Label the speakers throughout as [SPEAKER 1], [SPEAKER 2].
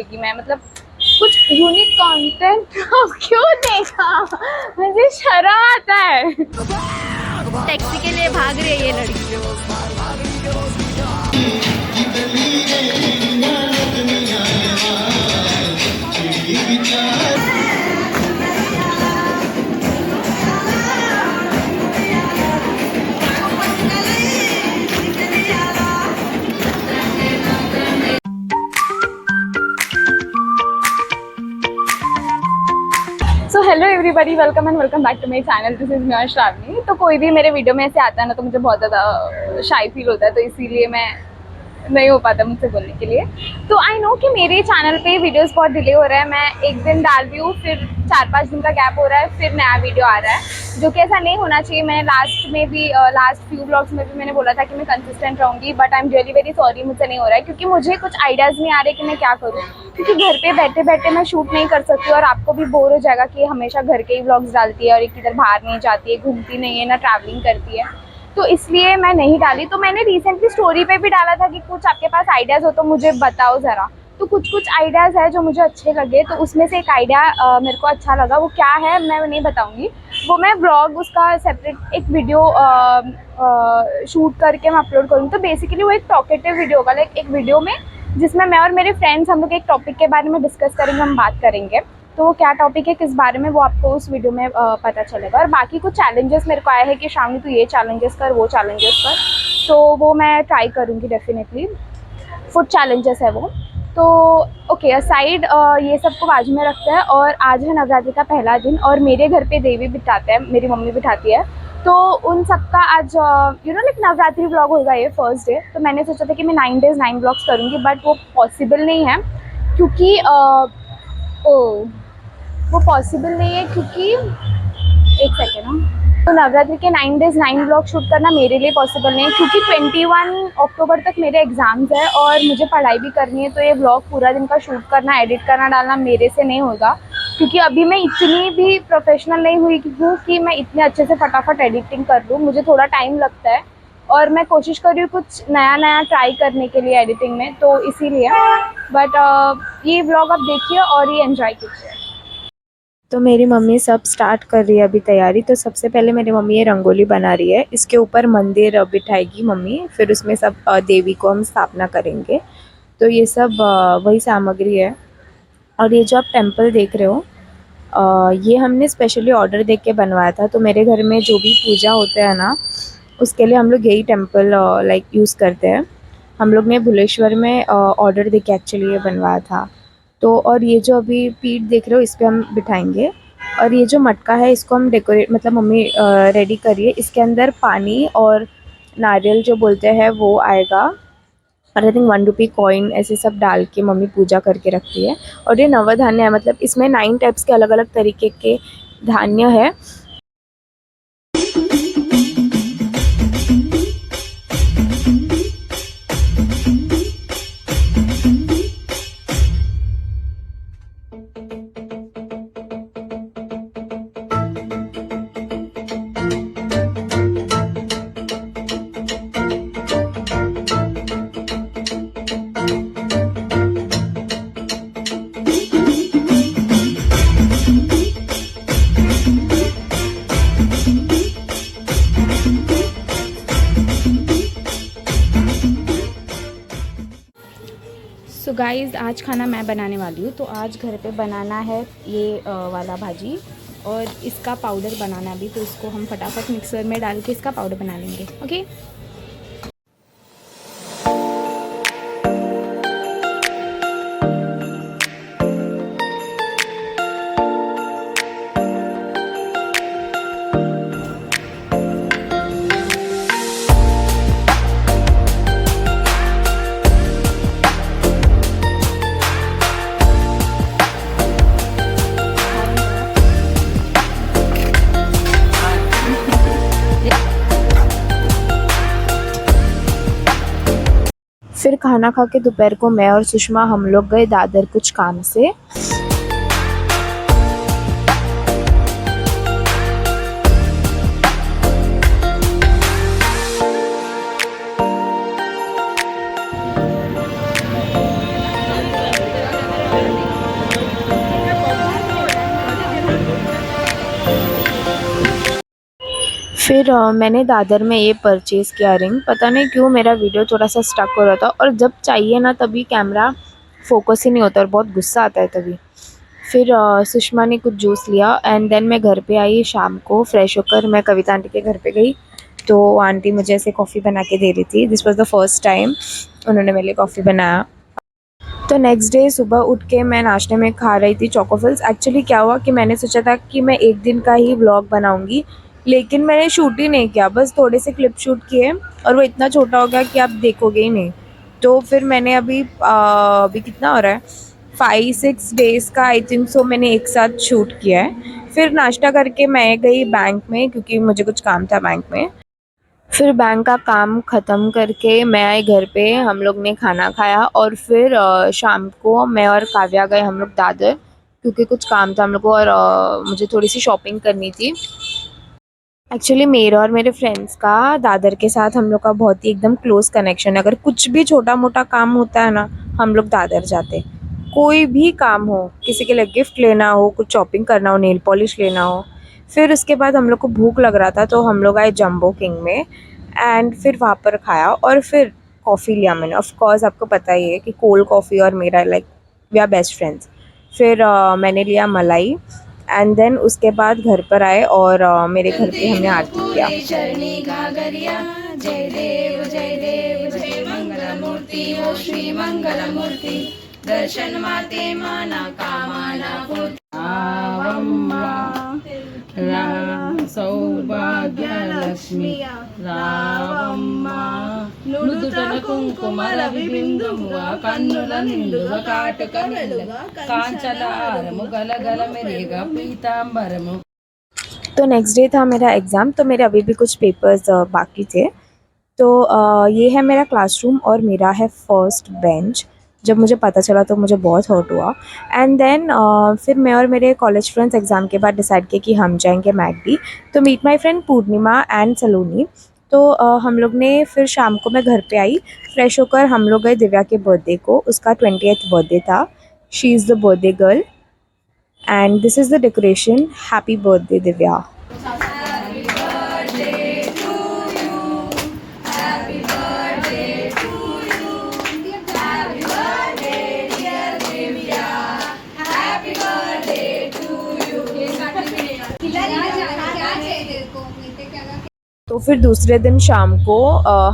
[SPEAKER 1] करेगी मैं, मतलब कुछ यूनिक कंटेंट। क्यों देखा, मुझे शर्म आता है।
[SPEAKER 2] टैक्सी के लिए भाग रही है ये लड़की।
[SPEAKER 1] So hello everybody, welcome and welcome back to my channel. This is me Shravani. तो कोई भी मेरे वीडियो में ऐसे आता है ना, तो मुझे बहुत ज़्यादा शाई फील होता है, तो इसीलिए मैं नहीं हो पाता मुझसे बोलने के लिए। तो आई नो कि मेरे चैनल पे वीडियोस बहुत डिले हो रहा है। मैं एक दिन डाल रही हूँ, फिर 4-5 दिन का गैप हो रहा है, फिर नया वीडियो आ रहा है, जो कि ऐसा नहीं होना चाहिए। मैंने लास्ट फ्यू ब्लॉग्स में भी मैंने बोला था कि मैं कंसिस्टेंट रहूँगी, but I am really very sorry, मुझसे नहीं हो रहा है, क्योंकि मुझे कुछ आइडियाज़ नहीं आ रहे कि मैं क्या करूँ। क्योंकि घर पे बैठे बैठे मैं शूट नहीं कर सकती, और आपको भी बोर हो जाएगा कि हमेशा घर के ही व्लॉग्स डालती है और एक इधर बाहर नहीं जाती है, घूमती नहीं है, ना ट्रैवलिंग करती है। तो इसलिए मैं नहीं डाली। तो मैंने रिसेंटली स्टोरी पे भी डाला था कि कुछ आपके पास आइडियाज़ हो तो मुझे बताओ ज़रा। तो कुछ आइडियाज़ है जो मुझे अच्छे लगे, तो उसमें से एक आइडिया मेरे को अच्छा लगा। वो क्या है मैं नहीं बताऊँगी, वो मैं ब्लॉग उसका सेपरेट एक वीडियो शूट करके मैं अपलोड करूँगी। तो बेसिकली वो एक टॉकेटिव वीडियो होगा, लाइक एक वीडियो में जिसमें मैं और मेरे फ्रेंड्स हम लोग एक टॉपिक के बारे में डिस्कस करेंगे, हम बात करेंगे। तो वो क्या टॉपिक है, किस बारे में, वो आपको उस वीडियो में पता चलेगा। और बाकी कुछ चैलेंजेस मेरे को आए हैं कि श्रावणी तू ये चैलेंजेस कर, वो चैलेंजेस कर, तो वो मैं ट्राई करूँगी डेफिनेटली। फूड चैलेंजेस है वो। तो ओके, असाइड ये सब को बाजू में रखते हैं, और आज है नवरात्रि का पहला दिन, और मेरे घर पे देवी बिठाते हैं, मेरी मम्मी बिठाती है। तो उन सबका आज लाइक नवरात्रि व्लॉग होगा, ये फर्स्ट डे। तो मैंने सोचा था कि मैं 9 days 9 व्लॉग्स करूँगी, बट वो पॉसिबल नहीं है, क्योंकि वो पॉसिबल नहीं है, क्योंकि एक सेकेंड हाँ। तो नवरात्रि के 9 days 9 व्लॉग शूट करना मेरे लिए पॉसिबल नहीं है, क्योंकि 21 अक्टूबर तक मेरे एग्ज़ाम्स है और मुझे पढ़ाई भी करनी है। तो ये व्लॉग पूरा दिन का शूट करना, एडिट करना, डालना मेरे से नहीं होगा, क्योंकि अभी मैं इतनी भी प्रोफेशनल नहीं हुई हूँ कि मैं इतने अच्छे से फटाफट एडिटिंग कर लूँ। मुझे थोड़ा टाइम लगता है, और मैं कोशिश कर रही हूँ कुछ नया नया ट्राई करने के लिए एडिटिंग में, तो इसीलिए। बट ये व्लॉग आप देखिए और ये एंजॉय कीजिए।
[SPEAKER 3] तो मेरी मम्मी सब स्टार्ट कर रही है अभी तैयारी। तो सबसे पहले मेरी मम्मी ये रंगोली बना रही है, इसके ऊपर मंदिर बिठाएगी मम्मी, फिर उसमें सब देवी को हम स्थापना करेंगे। तो ये सब वही सामग्री है। और ये जो आप टेम्पल देख रहे हो, ये हमने स्पेशली ऑर्डर देके के बनवाया था। तो मेरे घर में जो भी पूजा होता है ना, उसके लिए हम लोग यही टेम्पल लाइक यूज़ करते हैं। हम लोग ने भुलेश्वर में ऑर्डर देके एक्चुअली ये बनवाया था। तो और ये जो अभी पीठ देख रहे हो, इस पे हम बिठाएंगे। और ये जो मटका है, इसको हम डेकोरेट, मतलब मम्मी रेडी करिए। इसके अंदर पानी और नारियल जो बोलते हैं वो आएगा, और आई थिंक 1 रुपी कॉइन ऐसे सब डाल के मम्मी पूजा करके रखती है। और ये नवधान्य है, मतलब इसमें 9 टाइप्स के अलग अलग तरीके के धान्य है।
[SPEAKER 1] सो गाइज़, आज खाना मैं बनाने वाली हूँ। तो आज घर पे बनाना है ये वाला भाजी, और इसका पाउडर बनाना भी। तो इसको हम फटाफट मिक्सर में डाल के इसका पाउडर बना लेंगे। ओके।
[SPEAKER 3] फिर खाना खा के दोपहर को मैं और सुषमा हम लोग गए दादर कुछ काम से। फिर मैंने दादर में ये परचेज़ किया रिंग। पता नहीं क्यों मेरा वीडियो थोड़ा सा स्टक हो रहा था और जब चाहिए ना तभी कैमरा फोकस ही नहीं होता और बहुत गुस्सा आता है तभी। फिर सुषमा ने कुछ जूस लिया एंड देन मैं घर पे आई शाम को। फ्रेश होकर मैं कविता आंटी के घर पे गई तो आंटी मुझे ऐसे कॉफ़ी बना के दे रही थी। This was the first time उन्होंने मेरे लिए कॉफ़ी बनाया। तो नेक्स्ट डे सुबह उठ के मैं नाश्ते में खा रही थी चोकोफिल्स। एक्चुअली क्या हुआ कि मैंने सोचा था कि मैं एक दिन का ही व्लॉग बनाऊंगी, लेकिन मैंने शूट ही नहीं किया, बस थोड़े से क्लिप शूट किए और वो इतना छोटा हो गया कि आप देखोगे ही नहीं। तो फिर मैंने अभी कितना हो रहा है 5-6 डेज़ का आई थिंक सो मैंने एक साथ शूट किया है। फिर नाश्ता करके मैं गई बैंक में क्योंकि मुझे कुछ काम था बैंक में। फिर बैंक का काम ख़त्म करके मैं आई घर पे, हम लोग ने खाना खाया और फिर शाम को मैं और काव्या गए हम लोग दादर क्योंकि कुछ काम था हम लोग को और मुझे थोड़ी सी शॉपिंग करनी थी। एक्चुअली मेरा और मेरे फ्रेंड्स का दादर के साथ हम लोग का बहुत ही एकदम क्लोज़ कनेक्शन है। अगर कुछ भी छोटा-मोटा काम होता है ना, हम लोग दादर जाते। कोई भी काम हो, किसी के लिए गिफ्ट लेना हो, कुछ शॉपिंग करना हो, नेल पॉलिश लेना हो। फिर उसके बाद हम लोग को भूख लग रहा था तो हम लोग आए जंबो किंग में एंड फिर वहाँ पर खाया और फिर कॉफ़ी लिया मैंने। ऑफ कोर्स आपको पता ही है कि कोल्ड कॉफ़ी और मेरा like we are best friends. फिर मैंने लिया मलाई एंड देन उसके बाद घर पर आए और मेरे घर पे हमने आरती किया।
[SPEAKER 2] जय देव जय देव जय मंगल मूर्ति ओ श्री मंगल मूर्ति दर्शन माते माना कामाना సౌభాగ్యలక్ష్మి రావమ్మ నుదుటన కుంకుమల విబిందుముగా కన్నుల నిండుగా కాటుక నిండుగా కాంచలారము గలగల మెరిగా పీతాంబరము।
[SPEAKER 3] तो नेक्स्ट डे था मेरा एग्ज़ाम, तो मेरे अभी भी कुछ पेपर्स बाकी थे। तो ये है मेरा क्लासरूम और मेरा है फर्स्ट बेंच। जब मुझे पता चला तो मुझे बहुत हर्ट हुआ एंड देन फिर मैं और मेरे कॉलेज फ्रेंड्स एग्ज़ाम के बाद डिसाइड किए कि हम जाएंगे मैकडी तो meet my friend Purnima and Saloni. तो हम लोग ने फिर शाम को मैं घर पे आई, फ्रेश होकर हम लोग गए दिव्या के बर्थडे को। उसका 20th बर्थडे था। She is the birthday girl and this is the decoration. Happy birthday Divya. तो फिर दूसरे दिन शाम को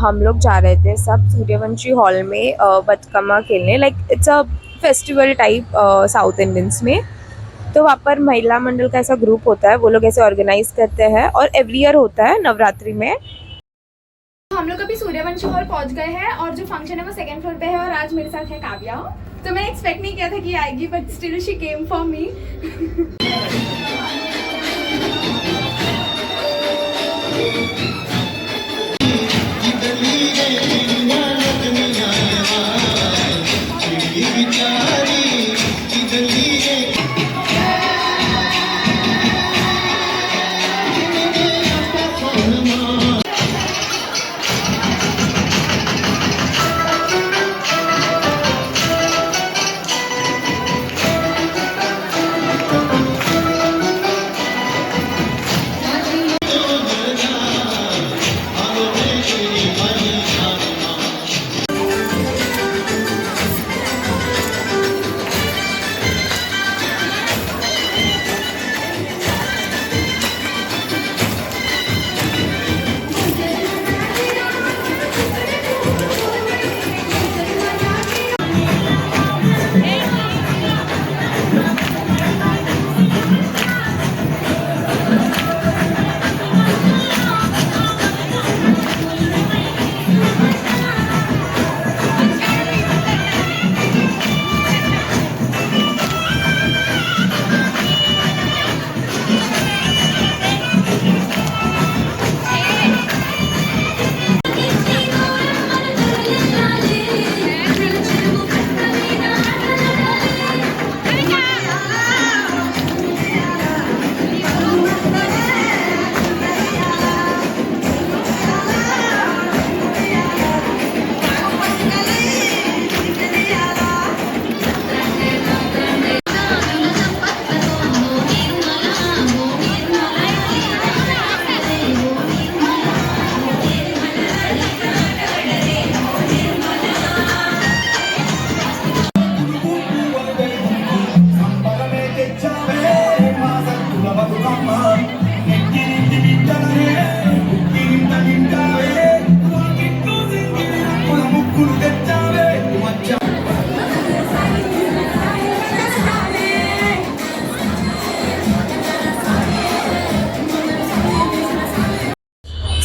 [SPEAKER 3] हम लोग जा रहे थे सब सूर्यवंशी हॉल में बतकमा खेलने। Like it's a festival type south Indians में। तो वहाँ पर महिला मंडल का ऐसा ग्रुप होता है, वो लोग ऐसे ऑर्गेनाइज करते हैं और एवरी ईयर होता है नवरात्रि में।
[SPEAKER 1] हम लोग अभी सूर्यवंशी हॉल पहुंच गए हैं और जो फंक्शन है वो सेकंड फ्लोर पे है और आज मेरे साथ है काव्या। तो मैंने एक्सपेक्ट नहीं किया था कि आएगी but still she came for me.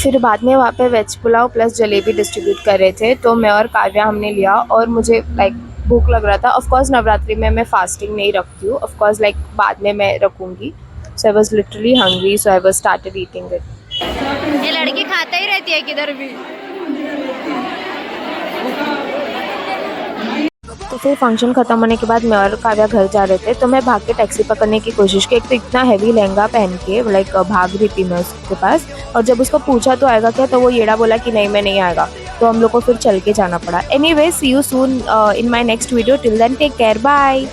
[SPEAKER 3] फिर बाद में वहाँ पे veg pulao plus jalebi distribute कर रहे थे, तो मैं और काव्या हमने लिया और मुझे लाइक भूख लग रहा था। ऑफ कोर्स नवरात्रि में मैं फास्टिंग नहीं रखती हूँ, ऑफ कोर्स लाइक बाद में मैं रखूँगी। So I was literally hungry, so I was started eating it.
[SPEAKER 2] ये लड़की खाता ही रहती है किधर भी।
[SPEAKER 3] तो फिर फंक्शन ख़त्म होने के बाद मैं और काव्या घर जा रहे थे, तो मैं भाग के टैक्सी पकड़ने की कोशिश की। एक तो इतना हैवी लहंगा पहन के लाइक भाग रही थी मैं उसके पास, और जब उसको पूछा तो आएगा क्या, तो वो येड़ा बोला कि नहीं मैं नहीं आएगा, तो हम लोग को फिर चल के जाना पड़ा। Anyway, see you soon in my next video, till then take care, bye.